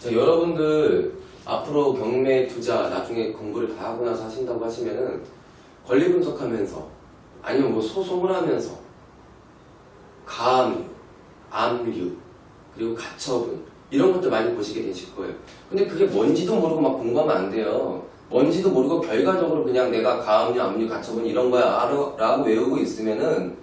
자, 여러분들 앞으로 경매 투자 나중에 공부를 다 하고 나서 하신다고 하시면은 권리 분석하면서 아니면 뭐 소송을 하면서 가압류, 압류, 그리고 가처분 이런 것들 많이 보시게 되실 거예요. 근데 그게 뭔지도 모르고 막 공부하면 안 돼요. 뭔지도 모르고 결과적으로 그냥 내가 가압류, 압류, 가처분 이런 거야 라고 외우고 있으면은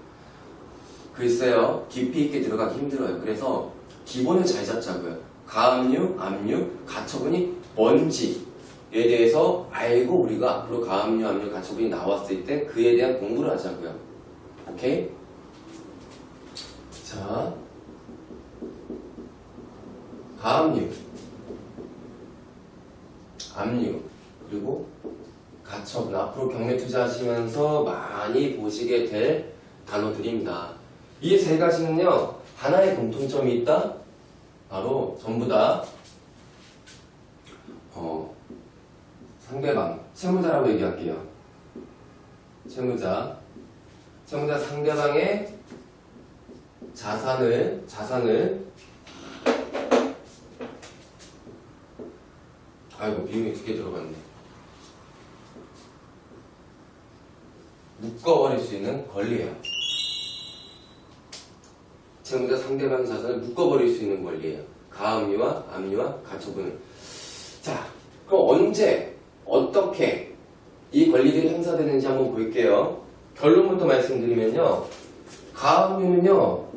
글쎄요, 깊이 있게 들어가기 힘들어요. 그래서 기본을 잘 잡자고요. 가압류, 압류, 가처분이 뭔지에 대해서 알고 우리가 앞으로 가압류, 압류, 가처분이 나왔을 때 그에 대한 공부를 하자고요. 오케이? 자, 가압류, 압류, 그리고 가처분. 앞으로 경매 투자하시면서 많이 보시게 될 단어들입니다. 이 세 가지는요, 하나의 공통점이 있다? 바로 전부 다 상대방, 채무자라고 얘기할게요. 채무자 상대방의 자산을 아이고 비용이 2개 들어갔네. 묶어버릴 수 있는 권리예요. 채무자 상대방의 자산을 묶어버릴 수 있는 권리예요. 가압류와 압류와 가처분은. 자, 그럼 언제 어떻게 이 권리들이 행사되는지 한번 볼게요. 결론부터 말씀드리면요, 가압류는요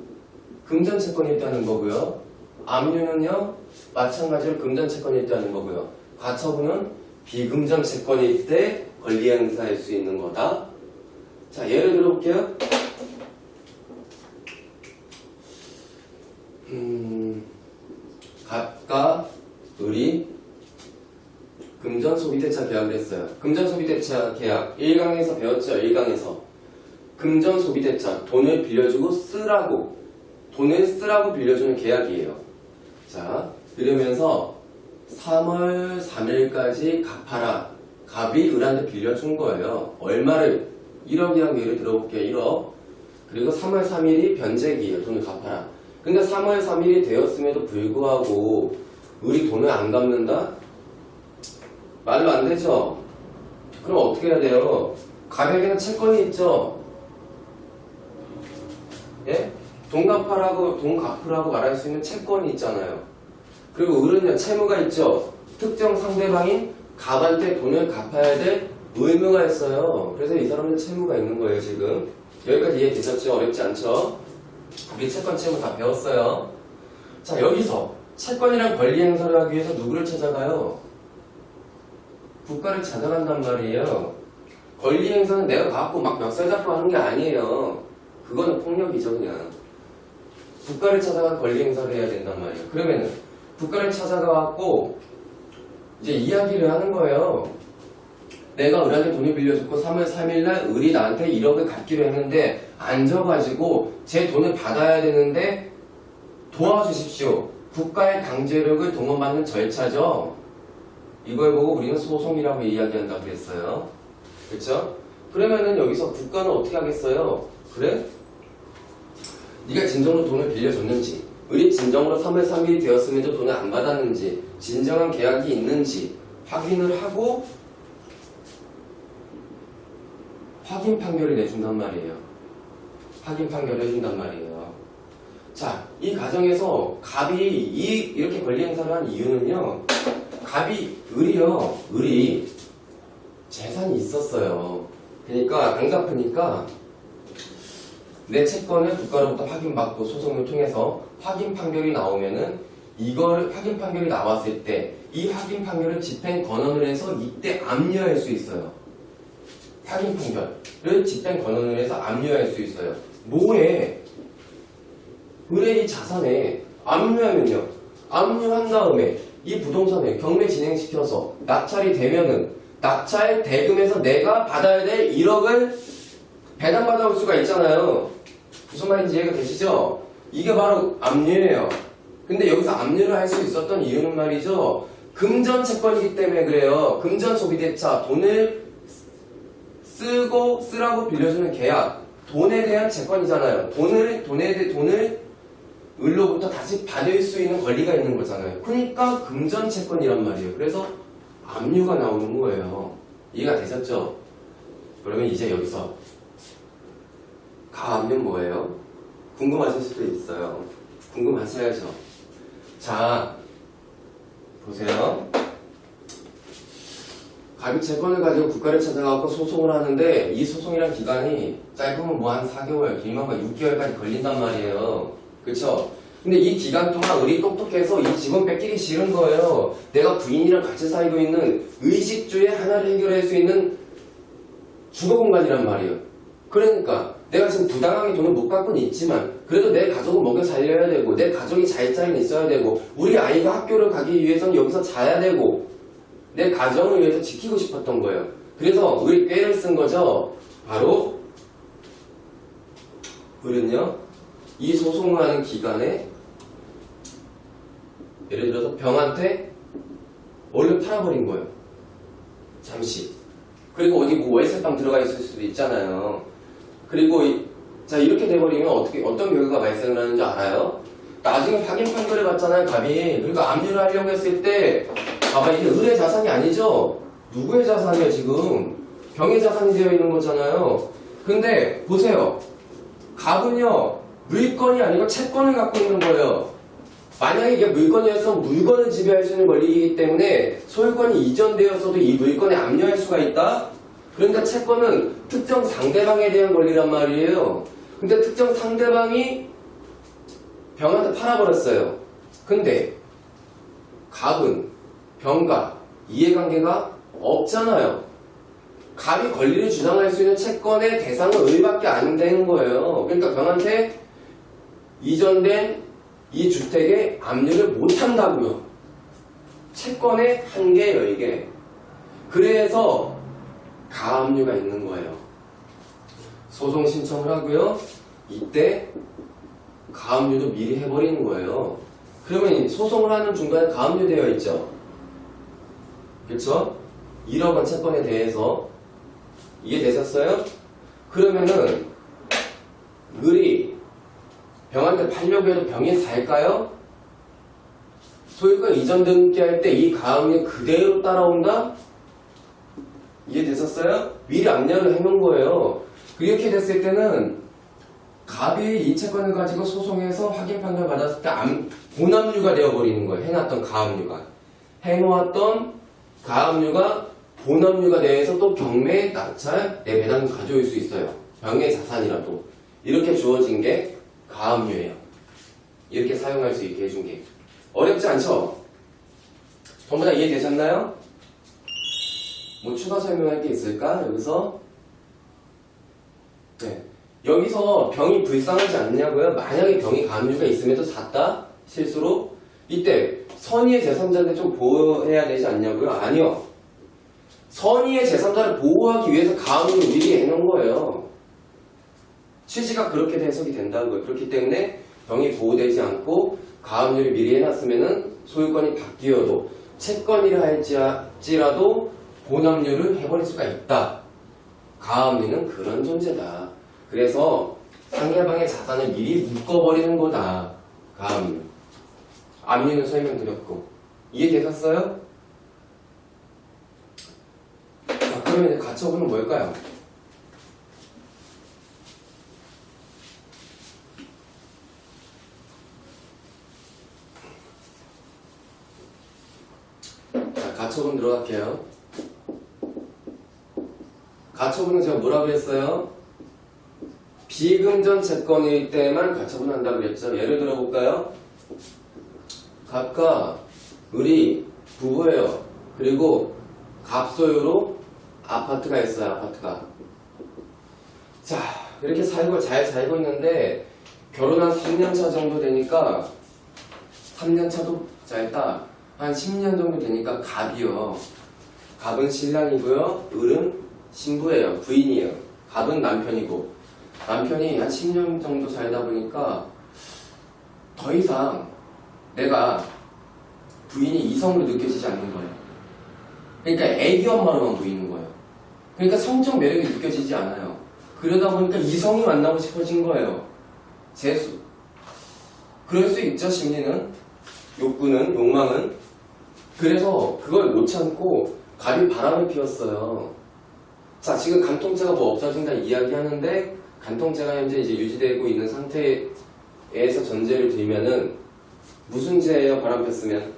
금전채권이 있다는 거고요, 압류는요 마찬가지로 금전채권이 있다는 거고요, 가처분은 비금전채권일 때 권리 행사할 수 있는 거다. 자, 예를 들어볼게요. 갑과 을이 금전소비대차 계약을 했어요. 금전소비대차 계약 1강에서 배웠죠. 1강에서 금전소비대차, 돈을 빌려주고 쓰라고, 돈을 쓰라고 빌려주는 계약이에요. 자, 그러면서 3월 3일까지 갚아라. 갑이 을한테 빌려준 거예요. 얼마를? 1억이라고 예를 들어볼게요. 1억. 그리고 3월 3일이 변제기예요. 돈을 갚아라. 근데 3월 3일이 되었음에도 불구하고 을이 돈을 안 갚는다? 말로 안 되죠? 그럼 어떻게 해야 돼요? 갑에게는 채권이 있죠? 예? 돈 갚으라고 말할 수 있는 채권이 있잖아요. 그리고 을은요, 채무가 있죠? 특정 상대방인 갑한테 돈을 갚아야 될 의무가 있어요. 그래서 이 사람은 채무가 있는 거예요, 지금. 여기까지 이해되셨죠? 어렵지 않죠? 우리 채권 채무 다 배웠어요. 자, 여기서 채권이랑 권리 행사를 하기 위해서 누구를 찾아가요? 국가를 찾아간단 말이에요. 권리 행사는 내가 갖고 막 멱살 잡고 하는 게 아니에요. 그거는 폭력이죠, 그냥. 국가를 찾아가 권리 행사를 해야 된단 말이에요. 그러면은 국가를 찾아가갖고 이제 이야기를 하는 거예요. 내가 을한테 돈을 빌려줬고 3월 3일날 을이 나한테 1억을 갚기로 했는데 안 줘가지고 제 돈을 받아야 되는데 도와주십시오. 국가의 강제력을 동원받는 절차죠. 이걸 보고 우리는 소송이라고 이야기한다고 그랬어요. 그렇죠? 그러면은 여기서 국가는 어떻게 하겠어요? 그래? 네가 진정으로 돈을 빌려줬는지, 을이 진정으로 3월 3일이 되었음에도 돈을 안 받았는지, 진정한 계약이 있는지 확인을 하고 확인 판결을 내준단 말이에요. 확인 판결을 해준단 말이에요. 자, 이 과정에서 갑이 이렇게 권리 행사를 한 이유는요, 을이 재산이 있었어요. 그러니까 안 갚으니까 내 채권을 국가로부터 확인받고 소송을 통해서 확인 판결이 나오면은 이걸 확인 판결이 나왔을 때 이 확인 판결을 집행 권한을 해서 이때 압류할 수 있어요. 확인 판결을 집행 권한을 해서 압류할 수 있어요. 뭐에? 을의 이 자산에 압류하면요, 압류한 다음에 이 부동산에 경매 진행시켜서 낙찰이 되면은 낙찰 대금에서 내가 받아야 될 1억을 배당받아올 수가 있잖아요. 무슨 말인지 이해가 되시죠? 이게 바로 압류예요. 근데 여기서 압류를 할 수 있었던 이유는 말이죠, 금전채권이기 때문에 그래요. 금전소비대차, 돈을 쓰라고 빌려주는 계약, 돈에 대한 채권이잖아요. 돈을 을로부터 다시 받을 수 있는 권리가 있는 거잖아요. 그러니까 금전 채권이란 말이에요. 그래서 압류가 나오는 거예요. 이해가 되셨죠? 그러면 이제 여기서 가압류는 뭐예요? 궁금하실 수도 있어요. 궁금하셔야죠. 자, 보세요. 갑이 채권을 가지고 국가를 찾아가고 소송을 하는데 이 소송이란 기간이 짧으면 뭐 한 4개월, 길면 뭐 6개월까지 걸린단 말이에요. 그쵸? 근데 이 기간 동안 을이 똑똑해서 이 직원 뺏기기 싫은 거예요. 내가 부인이랑 같이 살고 있는 의식주의 하나를 해결할 수 있는 주거 공간이란 말이에요. 그러니까 내가 지금 부당하게 돈을 못 갖고는 있지만 그래도 내 가족을 먹여 살려야 되고 내 가족이 잘 자리는 있어야 되고 우리 아이가 학교를 가기 위해서는 여기서 자야 되고 내 가정을 위해서 지키고 싶었던 거예요. 그래서 우리 꾀를 쓴 거죠. 바로 을은요 이 소송을 하는 기간에 예를 들어서 병한테 얼른 팔아버린 거예요. 잠시. 그리고 어디 뭐 월세방 들어가 있을 수도 있잖아요. 그리고 자 이렇게 돼버리면 어떤 결과가 발생을 하는지 알아요? 나중에 확인 판결을 받잖아요, 갑이. 그러니까 압류를 하려고 했을 때 봐봐, 이게 을의 자산이 아니죠? 누구의 자산이에요, 지금? 병의 자산이 되어 있는 거잖아요. 근데 보세요. 갑은요, 물건이 아니고 채권을 갖고 있는 거예요. 만약에 이게 물건이었으면 물건을 지배할 수 있는 권리이기 때문에 소유권이 이전되었어도 이 물건에 압류할 수가 있다? 그러니까 채권은 특정 상대방에 대한 권리란 말이에요. 근데 특정 상대방이 병한테 팔아버렸어요. 근데 갑은 병과 이해관계가 없잖아요. 갑이 권리를 주장할 수 있는 채권의 대상은 을밖에 안 되는 거예요. 그러니까 병한테 이전된 이 주택에 압류를 못한다고요. 채권의 한계예요, 이게. 그래서 가압류가 있는 거예요. 소송 신청을 하고요. 이때 가압류도 미리 해버리는 거예요. 그러면 소송을 하는 중간에 가압류 되어 있죠. 그렇죠? 1억 원 채권에 대해서 이해되셨어요? 그러면은 을이 병한테 팔려고 해도 병이 살까요? 소유권 이전 등기할 때 이 가압류 그대로 따라온다? 이해되셨어요? 미리 압류를 해놓은 거예요. 이렇게 됐을 때는 갑이 이 채권을 가지고 소송해서 확인 판결 받았을 때 본압류가 되어버리는 거예요. 해놨던 가압류가. 해놓았던 가압류가 본압류가 돼서 또 경매에 낙찰 내 배당금 가져올 수 있어요. 병의 자산이라도. 이렇게 주어진 게 가압류예요. 이렇게 사용할 수 있게 해준 게. 어렵지 않죠? 전부 다 이해되셨나요? 뭐 추가 설명할 게 있을까? 여기서? 네. 여기서 병이 불쌍하지 않냐고요? 만약에 병이 가압류가 있음에도 샀다? 실수로? 이때 선의의 제3자한테 좀 보호해야 되지 않냐고요? 아니요. 선의의 제3자를 보호하기 위해서 가압류를 미리 해놓은 거예요. 취지가 그렇게 해석이 된다고요. 그렇기 때문에 병이 보호되지 않고 가압류를 미리 해놨으면은 소유권이 바뀌어도 채권이라 할지라도 본압류를 해버릴 수가 있다. 가압류는 그런 존재다. 그래서 상대방의 자산을 미리 묶어버리는 거다. 가압류. 압류는 설명드렸고. 이해되셨어요? 자, 그러면 이제 가처분은 뭘까요? 자, 가처분 들어갈게요. 가처분은 제가 뭐라고 했어요? 비금전 채권일 때만 가처분한다고 그랬죠. 예를 들어볼까요? 갑과 을이 부부예요. 그리고 갑소유로 아파트가 있어요. 아파트가. 자, 이렇게 잘 살고 있는데 결혼한 3년차 정도 되니까 3년차도 짧다. 한 10년 정도 되니까 갑이요. 갑은 신랑이고요. 을은 신부예요. 부인이에요. 갑은 남편이고 남편이 한 10년 정도 살다 보니까 더 이상 내가 부인이 이성으로 느껴지지 않는 거예요. 그러니까 애기 엄마로만 보이는 거예요. 그러니까 성적 매력이 느껴지지 않아요. 그러다 보니까 이성이 만나고 싶어진 거예요. 재수. 그럴 수 있죠, 심리는. 욕구는, 욕망은. 그래서 그걸 못 참고 갑이 바람을 피웠어요. 자, 지금 간통죄가 뭐 없어진다 이야기하는데 간통죄가 현재 이제 유지되고 있는 상태에서 전제를 들면은 무슨 죄예요? 바람 폈으면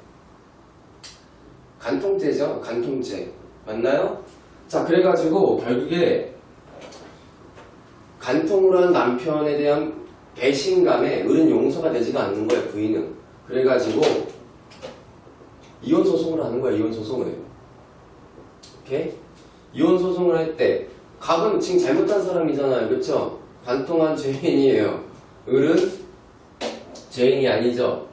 간통죄죠. 간통죄 맞나요? 자, 그래가지고 결국에 간통을 한 남편에 대한 배신감에 을은 용서가 되지가 않는 거예요. 부인은. 그래가지고 이혼 소송을 하는 거예요. 이혼 소송을. 오케이? 이혼 소송을 할 때 갑은 지금 잘못한 사람이잖아요. 그렇죠? 간통한 죄인이에요. 을은 죄인이 아니죠.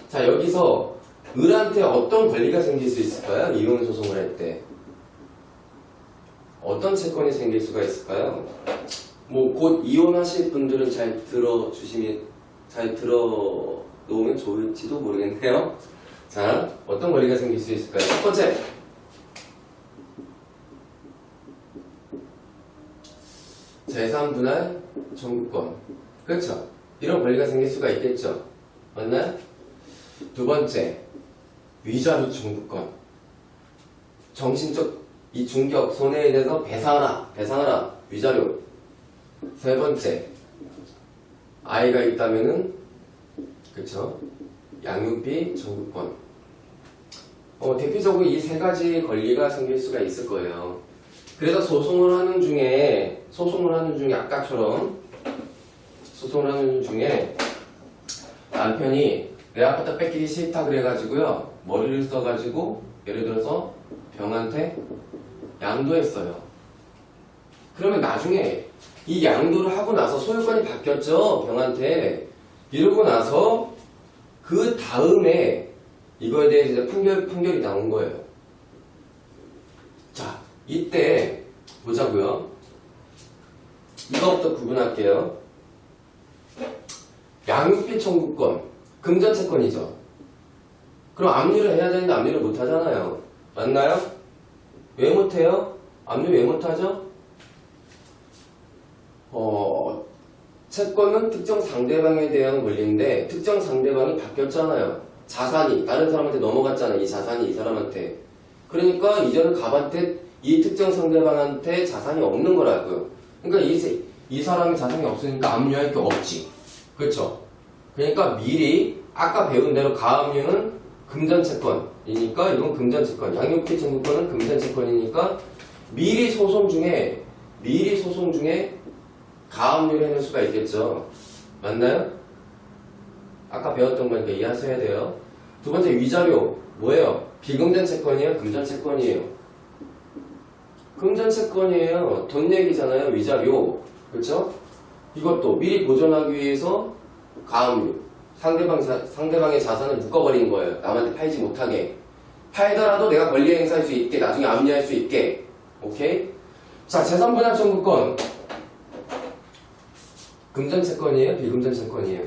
자, 여기서 을한테 어떤 권리가 생길 수 있을까요? 이혼 소송을 할 때 어떤 채권이 생길 수가 있을까요? 뭐 곧 이혼하실 분들은 잘 들어놓으면 좋을지도 모르겠네요. 자, 어떤 권리가 생길 수 있을까요? 첫 번째, 재산 분할 청구권. 그렇죠? 이런 권리가 생길 수가 있겠죠? 맞나요? 두 번째, 위자료 청구권. 정신적 이 중격 손해에 대해서 배상하라 위자료. 세 번째, 아이가 있다면은 그쵸? 양육비 청구권. 대표적으로 이 세 가지 권리가 생길 수가 있을 거예요. 그래서 소송을 하는 중에 아까처럼 소송을 하는 중에 남편이 내 아파트 뺏기기 싫다 그래가지고요 머리를 써가지고 예를 들어서 병한테 양도했어요. 그러면 나중에 이 양도를 하고 나서 소유권이 바뀌었죠. 병한테. 이러고 나서 그 다음에 이거에 대해 이제 판결이 나온 거예요. 자, 이때 보자고요. 이거부터 구분할게요. 양육비 청구권, 금전채권이죠. 그럼 압류를 해야 되는데 압류를 못 하잖아요. 맞나요? 왜 못해요? 압류 왜 못하죠? 채권은 특정 상대방에 대한 권리인데 특정 상대방이 바뀌었잖아요. 자산이 다른 사람한테 넘어갔잖아요. 이 자산이 이 사람한테. 그러니까 이제는 갑한테 이 특정 상대방한테 자산이 없는 거라고요. 그러니까 이 사람이 자산이 없으니까 압류할 게 없지. 그렇죠? 그러니까 미리 아까 배운 대로 가압류는 금전채권이니까 이건 금전채권. 양육비 청구권은 금전채권이니까 미리 소송 중에 가압류를 해놓을 수가 있겠죠. 맞나요? 아까 배웠던 거니까 이해하셔야 돼요. 두 번째 위자료 뭐예요? 비금전채권이에요? 금전채권이에요? 금전채권이에요. 돈 얘기잖아요. 위자료. 그렇죠? 이것도 미리 보존하기 위해서 가압류. 상대방의 자산을 묶어버린 거예요. 남한테 팔지 못하게. 팔더라도 내가 권리 행사할 수 있게, 나중에 압류할 수 있게. 오케이? 자, 재산분할 청구권. 금전채권이에요? 비금전채권이에요?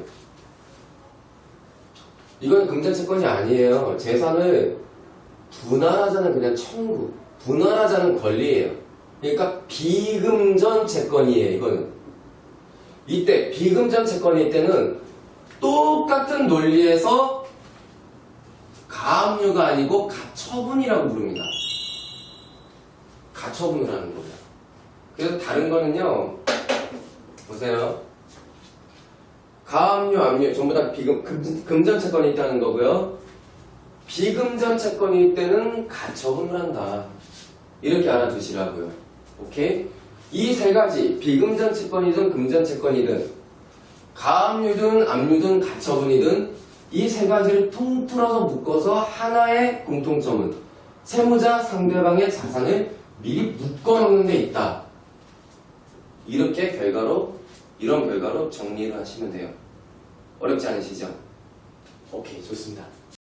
이건 금전채권이 아니에요. 재산을 분할하자는 그냥 청구. 분할하자는 권리예요. 그러니까 비금전채권이에요. 이거는. 이때 비금전채권일 때는 똑같은 논리에서 가압류가 아니고 가처분이라고 부릅니다. 가처분을 하는 거예요. 그래서 다른 거는요. 보세요. 가압류, 압류 전부 다 금전채권이 있다는 거고요. 비금전채권일 때는 가처분을 한다. 이렇게 알아두시라고요. 오케이? 이 세 가지 비금전채권이든 금전채권이든 가압류든 압류든 가처분이든 이 세 가지를 통틀어서 묶어서 하나의 공통점은 채무자 상대방의 자산을 미리 묶어놓는 데 있다. 이런 결과로 정리를 하시면 돼요. 어렵지 않으시죠? 오케이, 좋습니다.